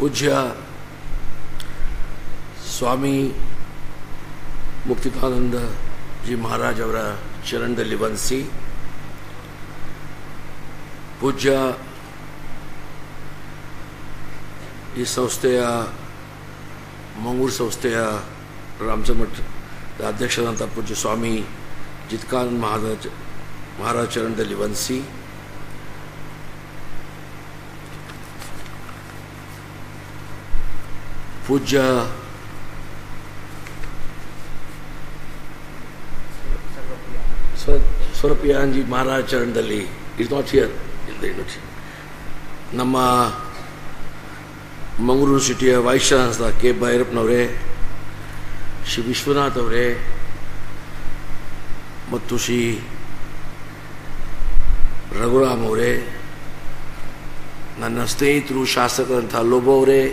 पूज्य स्वामी ಮುಕ್ತಿಕಾನಂದ ಜಿ ಮಹಾರಾಜ್ ಅವರ ಚರಣದಲ್ಲಿ ವಂದಿಸಿ, ಪೂಜ್ಯ ಈ ಸಂಸ್ಥೆಯ ಮಂಗಳೂರು ಸಂಸ್ಥೆಯ ರಾಮಚಂದ್ರ ಮಠದ ಅಧ್ಯಕ್ಷರಾದಂಥ ಪೂಜ್ಯ ಸ್ವಾಮಿ ಚಿತ್ಕಾನಂದ ಮಹಾರಾಜ್ ಚರಣದಲ್ಲಿ ವಂದಿಸಿ, ಪೂಜ್ಯ ಸ್ವರೂಪಿಯಾನ್ ಜಿ ಮಹಾರಾಜ್ ಚರಣದಲ್ಲಿ ಇಸ್ ನಾಟ್ ಹಿಯರ್ ನಮ್ಮ ಮಂಗಳೂರು ಸಿಟಿಯ ವೈಸ್ ಚಾನ್ಸಲರ್ ಕೆ ಭೈರಪ್ಪನವರೇ, ಶ್ರೀ ವಿಶ್ವನಾಥ್ ಅವರೇ ಮತ್ತು ಶ್ರೀ ರಘುರಾಮ್ ಅವರೇ, ನನ್ನ ಸ್ನೇಹಿತರು ಶಾಸಕರಂಥ ಲೋಬೋ ಅವರೇ,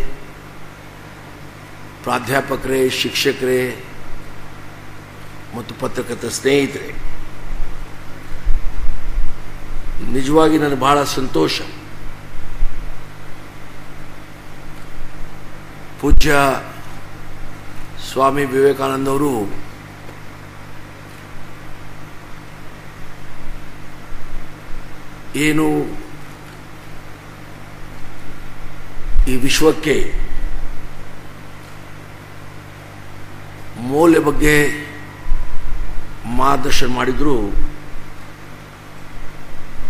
ಪ್ರಾಧ್ಯಾಪಕರೇ, ಶಿಕ್ಷಕರೇ ಮತ್ತು ಪತ್ರಕರ್ತರ ಸ್ನೇಹಿತರೆ, ನಿಜವಾಗಿ ನನಗೆ ಬಹಳ ಸಂತೋಷ. ಪೂಜ್ಯ ಸ್ವಾಮಿ ವಿವೇಕಾನಂದವರು ಏನು ಈ ವಿಶ್ವಕ್ಕೆ ಮೌಲ್ಯ ಬಗ್ಗೆ ಮಾರ್ಗದರ್ಶನ ಮಾಡಿದ್ರು,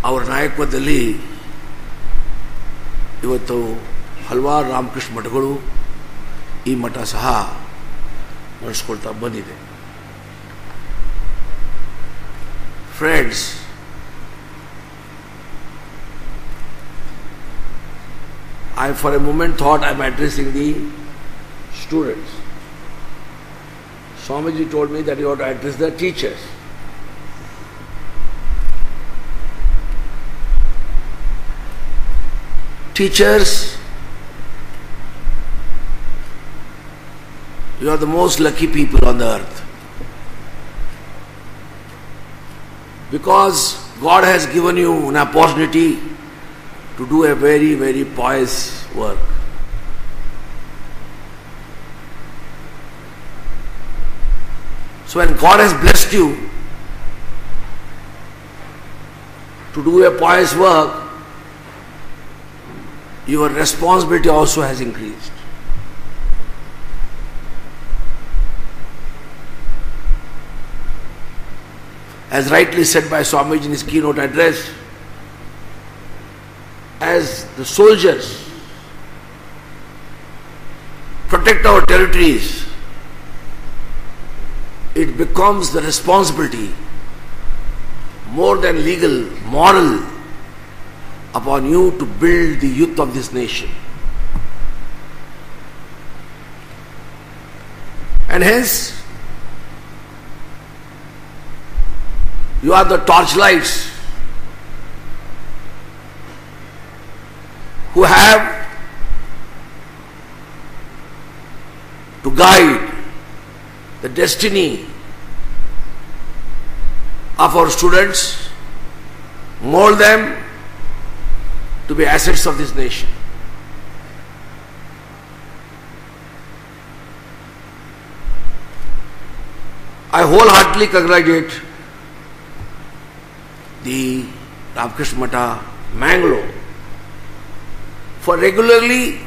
ಅವರ ನಾಯಕತ್ವದಲ್ಲಿ ಇವತ್ತು ಹಲವಾರು ರಾಮಕೃಷ್ಣ ಮಠಗಳು, ಈ ಮಠ ಸಹ ನಡೆಸ್ಕೊಳ್ತಾ ಬಂದಿದೆ. Friends, I for a moment thought I am addressing the students. Swamiji told me that you ought to address the teachers. Teachers, you are the most lucky people on the earth, because God has given you an opportunity to do a very, very pious work. So when God has blessed you to do a pious work, your responsibility also has increased. As rightly said by Swamiji in his keynote address, as the soldiers protect our territories, it becomes the responsibility, more than legal, moral, upon you to build the youth of this nation. And hence, you are the torchlights who have to guide the destiny of our students, mold them to be assets of this nation. I wholeheartedly congratulate the Ramakrishna Matha, Mangalore, for regularly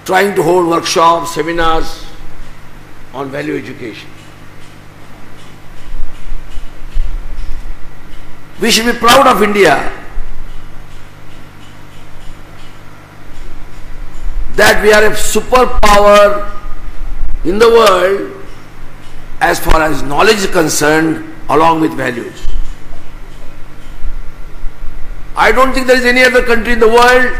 trying to hold workshops, seminars on value education. We should be proud of India that we are a superpower in the world as far as knowledge is concerned, along with values. I don't think there is any other country in the world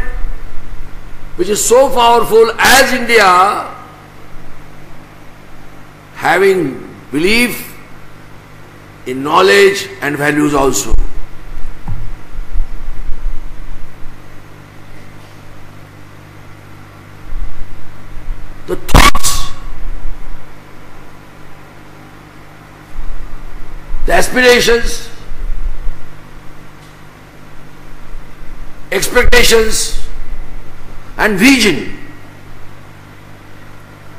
which is so powerful as India, having belief in knowledge and values also. The thoughts, the aspirations, expectations and vision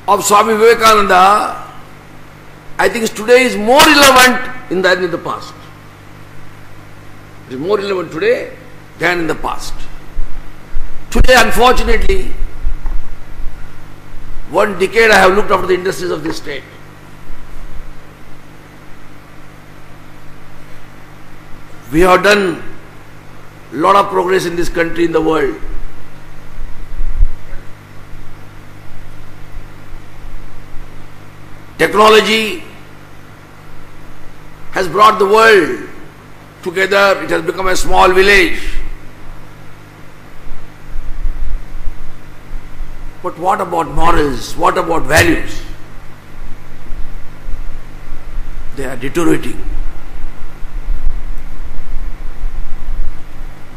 of Swami Vivekananda, I think today is more relevant than in the past. It is more relevant today than in the past. Today, unfortunately, 1 decade I have looked after the industries of this state. We have done a lot of progress in this country, in the world. Technology has brought the world together. It has become a small village. But what about morals? What about values? They are deteriorating.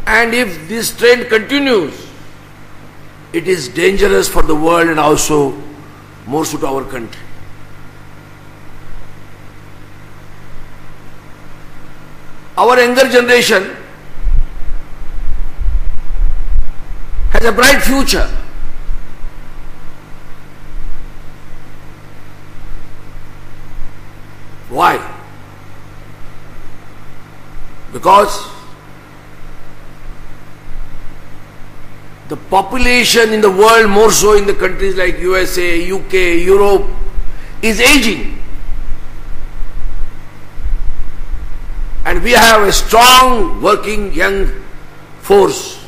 And if this trend continues, it is dangerous for the world and also more so to our country. Our younger generation has a bright future. Why? Because the population in the world, more so in the countries like USA, UK, Europe, is aging. And we have a strong working young force.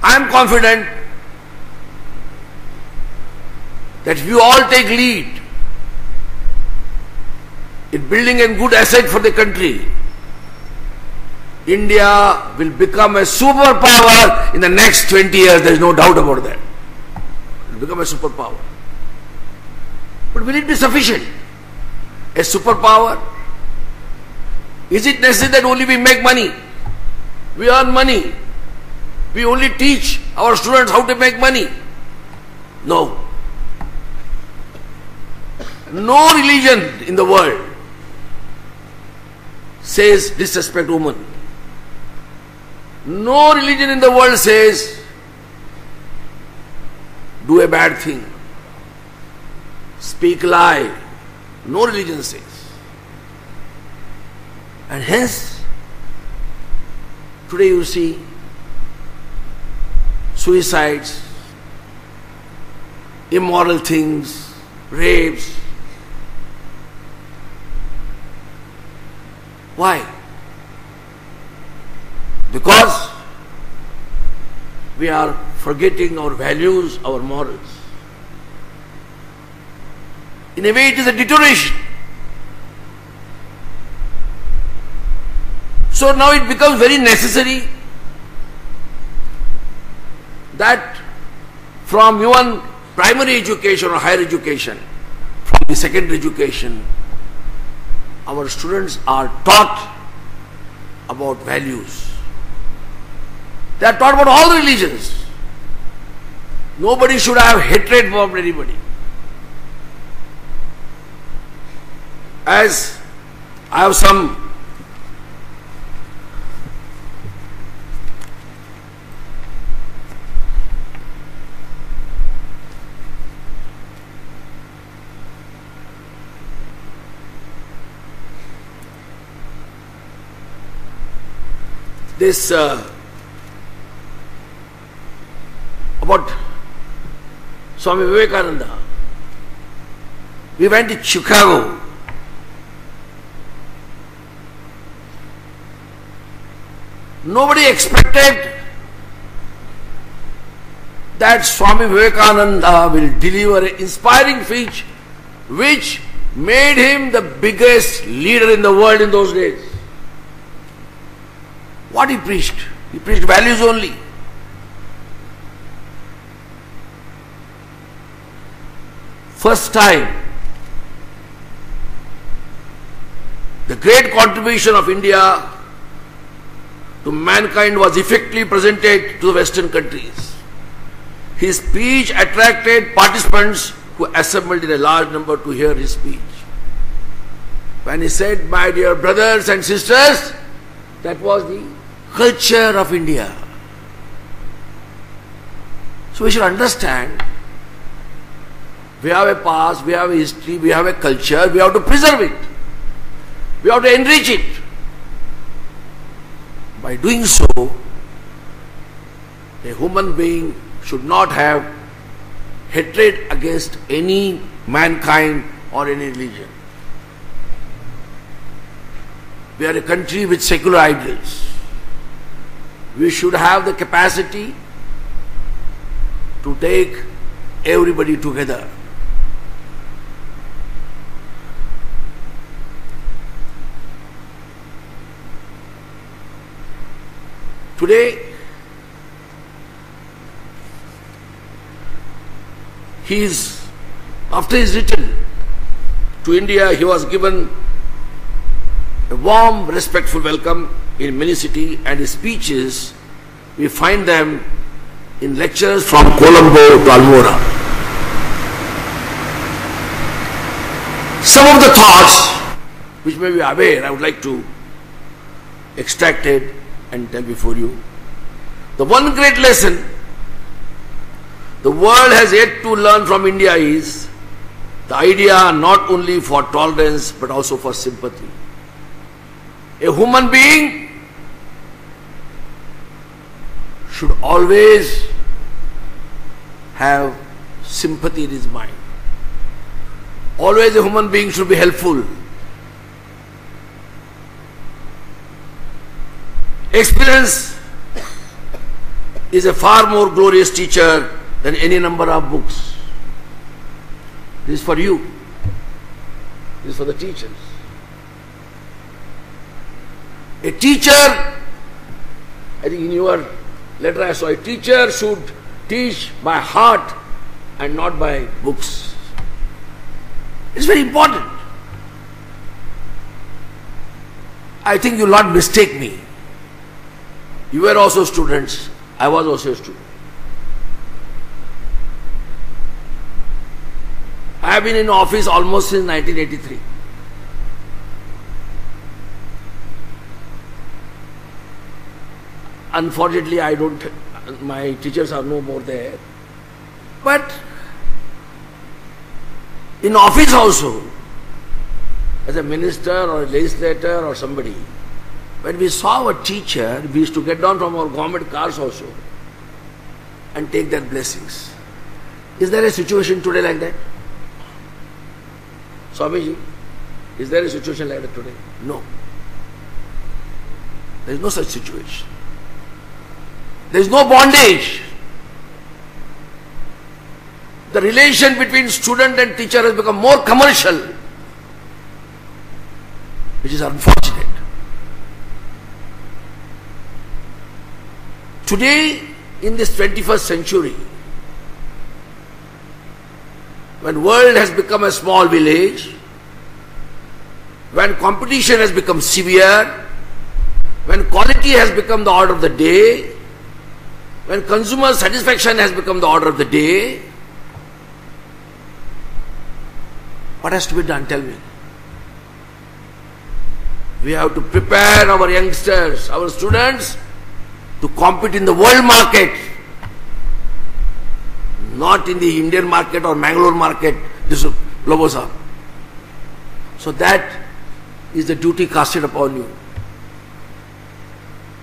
I am confident that if you all take lead in building a good asset for the country, India will become a superpower in the next 20 years. There is no doubt about that. It will become a superpower. But will it be sufficient? A superpower? Is it necessary that only we make money? We earn money. We only teach our students how to make money? No. No religion in the world says disrespect women. No religion in the world says do a bad thing, speak lie. No religion says. And hence, today you see suicides, immoral things, rapes. Why? Because we are forgetting our values, our morals. In a way, it is a deterioration. So now it becomes very necessary that from even primary education or higher education, from the secondary education, our students are taught about values. They are taught about all the religions. Nobody should have hatred for anybody. As I have some this about Swami Vivekananda. We went to Chicago. Nobody expected that Swami Vivekananda will deliver an inspiring speech which made him the biggest leader in the world in those days. What he preached? He preached values only. First time, the great contribution of India to mankind was effectively presented to the Western countries. His speech attracted participants who assembled in a large number to hear his speech. When he said, "My dear brothers and sisters," that was the culture of India. So we should understand, we have a past, we have a history, we have a culture, we have to preserve it. We have to enrich it. By doing so, a human being should not have hatred against any mankind or any religion. We are a country with secular ideals. We should have the capacity to take everybody together. Today, after his return to India, he was given a warm, respectful welcome in many cities, and his speeches, we find them in lectures from Colombo to Almora. Some of the thoughts which may be aware, I would like to extract it and tell before you. The one great lesson the world has yet to learn from India is the idea not only for tolerance but also for sympathy. A human being should always have sympathy in his mind. Always a human being should be helpful. Experience is a far more glorious teacher than any number of books. This is for you. This is for the teachers. A teacher, I think in your letter I saw, a teacher should teach by heart and not by books. It's very important. I think you will not mistake me. You were also students. I was also a student. I have been in office almost since 1983. Unfortunately, my teachers are no more there. But in office also, as a minister or a legislator or somebody, when we saw a teacher, we used to get down from our government cars also and take their blessings. Is there a situation today like that? Swamiji, is there a situation like that today? No. There is no such situation. There is no bondage. The relation between student and teacher has become more commercial, which is unfortunate. Today, in this 21st century, when world has become a small village, when competition has become severe, when quality has become the order of the day, when consumer satisfaction has become the order of the day, what has to be done? Tell me. We have to prepare our youngsters, our students, to compete in the world market, not in the Indian market or Mangalore market, this is Lobosa. So that is the duty casted upon you.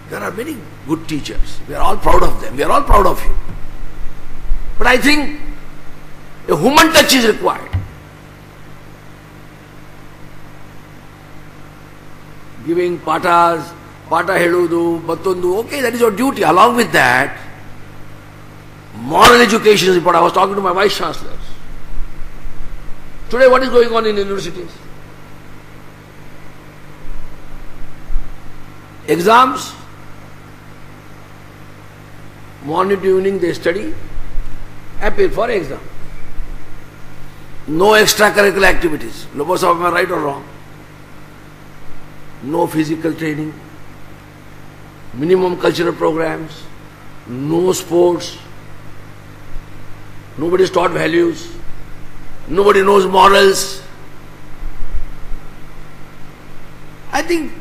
There are many good teachers. We are all proud of them. We are all proud of you. But I think a human touch is required. Giving patas, pata heludu, batundu, okay, that is your duty. Along with that, moral education is important. I was talking to my vice chancellors. Today, what is going on in universities? Exams. Morning to evening they study, appear for exam. No extracurricular activities. Lobosa, am I right or wrong? No physical training, minimum cultural programs, no sports, nobody is taught values, nobody knows morals. I think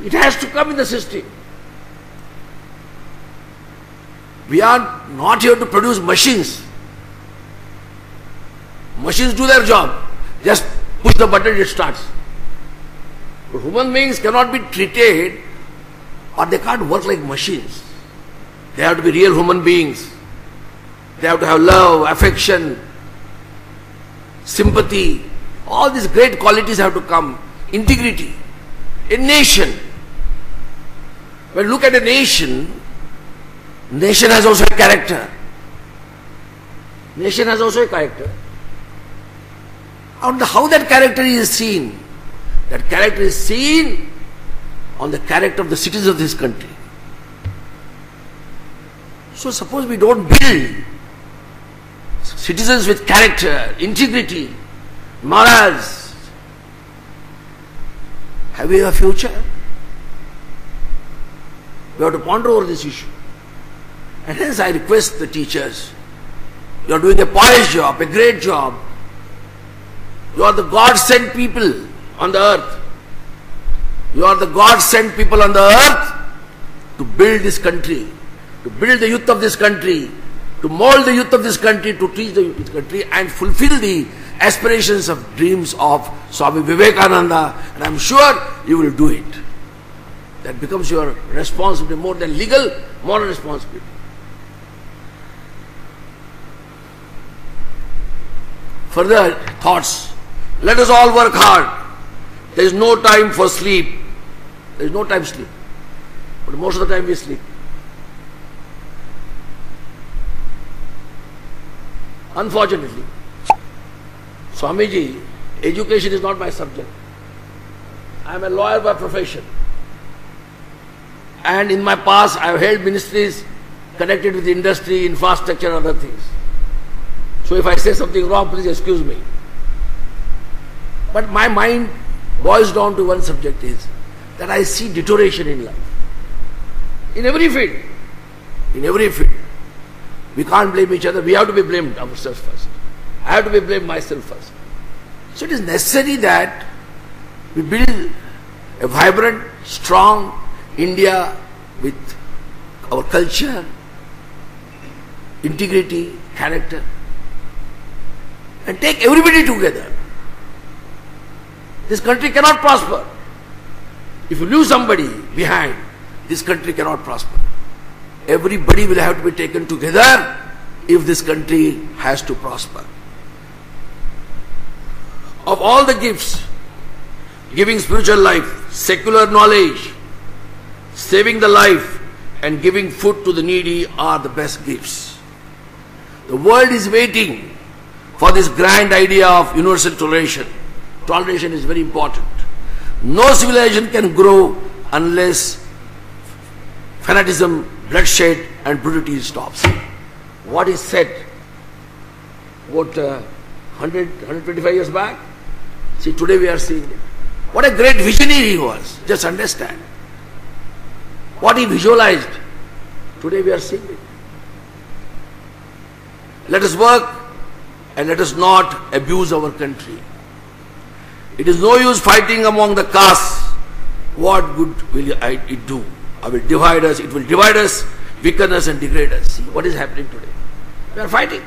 it has to come in the system. We are not here to produce machines. Machines do their job. Just push the button, it starts. But human beings cannot be treated, or they can't work like machines. They have to be real human beings. They have to have love, affection, sympathy. All these great qualities have to come. Integrity. A nation. When you look at a nation has also a character. Nation has also a character. And how that character is seen? That character is seen on the character of the citizens of this country. So suppose we don't build citizens with character, integrity, morals, have we a future? We have to ponder over this issue. And hence I request the teachers, you are doing a polished job, a great job. You are the God-sent people on the earth. You are the God-sent people on the earth to build this country, to build the youth of this country, to mold the youth of this country, to teach the youth of this country and fulfill the aspirations of dreams of Swami Vivekananda. And I am sure you will do it. That becomes your responsibility, more than legal, moral responsibility. Further thoughts. Let us all work hard. There is no time for sleep. There is no time to sleep. But most of the time we sleep. Unfortunately, Swamiji, education is not my subject. I am a lawyer by profession. And in my past I have held ministries connected with industry, infrastructure and other things. So if I say something wrong, please excuse me. But my mind boils down to one subject is that I see deterioration in life. In every field. In every field. We can't blame each other. We have to be blamed ourselves first. I have to be blamed myself first. So it is necessary that we build a vibrant, strong India with our culture, integrity, character, and take everybody together. This country cannot prosper. If you leave somebody behind, this country cannot prosper. Everybody will have to be taken together if this country has to prosper. Of all the gifts, giving spiritual life, secular knowledge, saving the life and giving food to the needy are the best gifts. The world is waiting for this grand idea of universal toleration. Toleration is very important. No civilization can grow unless fanaticism, bloodshed and brutality stops. What is said, 125 years back? See, today we are seeing it. What a great visionary he was. Just understand. What he visualized, today we are seeing it. Let us work and let us not abuse our country. It is no use fighting among the castes. What good will it do? It will divide us, weaken us and degrade us. See what is happening today. We are fighting.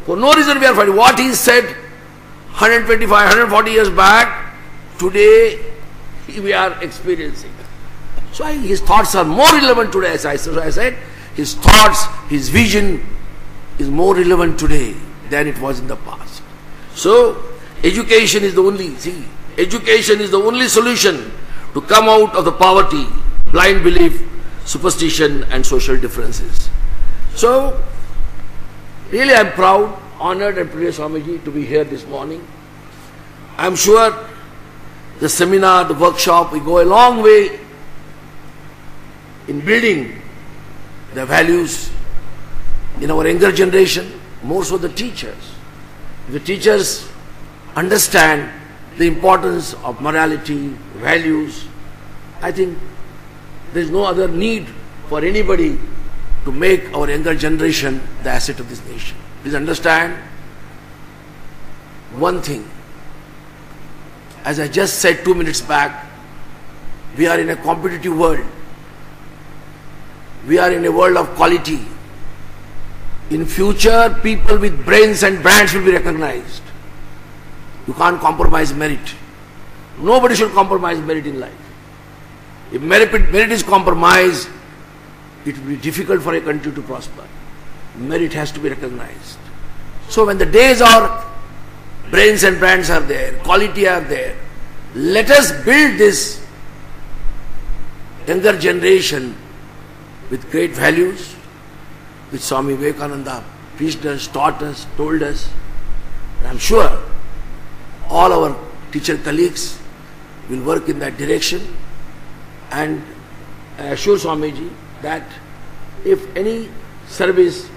For no reason we are fighting. What he said 125, 140 years back, today we are experiencing. So his thoughts are more relevant today, as I said. His thoughts, his vision is more relevant today than it was in the past. So education is the only solution to come out of the poverty, blind belief, superstition and social differences. So really I am proud, honored and privileged, Swamiji, to be here this morning. I am sure the seminar, the workshop will go a long way in building the values in our younger generation, more so the teachers. If the teachers understand the importance of morality, values, I think there is no other need for anybody to make our younger generation the asset of this nation. Please understand one thing. As I just said 2 minutes back, we are in a competitive world. We are in a world of quality. In future, people with brains and brands will be recognized. You can't compromise merit. Nobody should compromise merit in life. If merit is compromised, it will be difficult for a country to prosper. Merit has to be recognized. So when the days are, brains and brands are there, quality are there, let us build this younger generation with great values, which Swami Vivekananda preached us, taught us, told us. And I'm sure all our teacher colleagues will work in that direction. And I assure Swamiji that if any service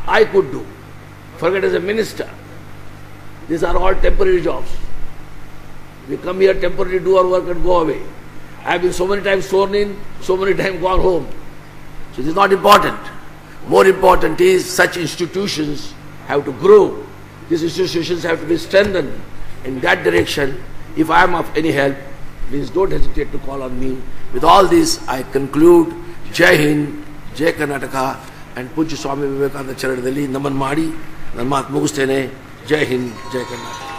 I could do, forget as a minister, these are all temporary jobs. We come here temporarily, do our work and go away. I have been so many times sworn in, so many times gone home. So this is not important. More important is such institutions have to grow. These institutions have to be strengthened. In that direction, if I am of any help, please don't hesitate to call on me. With all this, I conclude. Jai Hind, Jai Karnataka, and Pujya Swami Vivekananda Charanadalli Naman Madi, ನನ್ನ ಮಾತು ಮುಗಿಸ್ತೇನೆ. ಜೈ ಹಿಂದ್, ಜೈ ಕರ್ನಾಟಕ.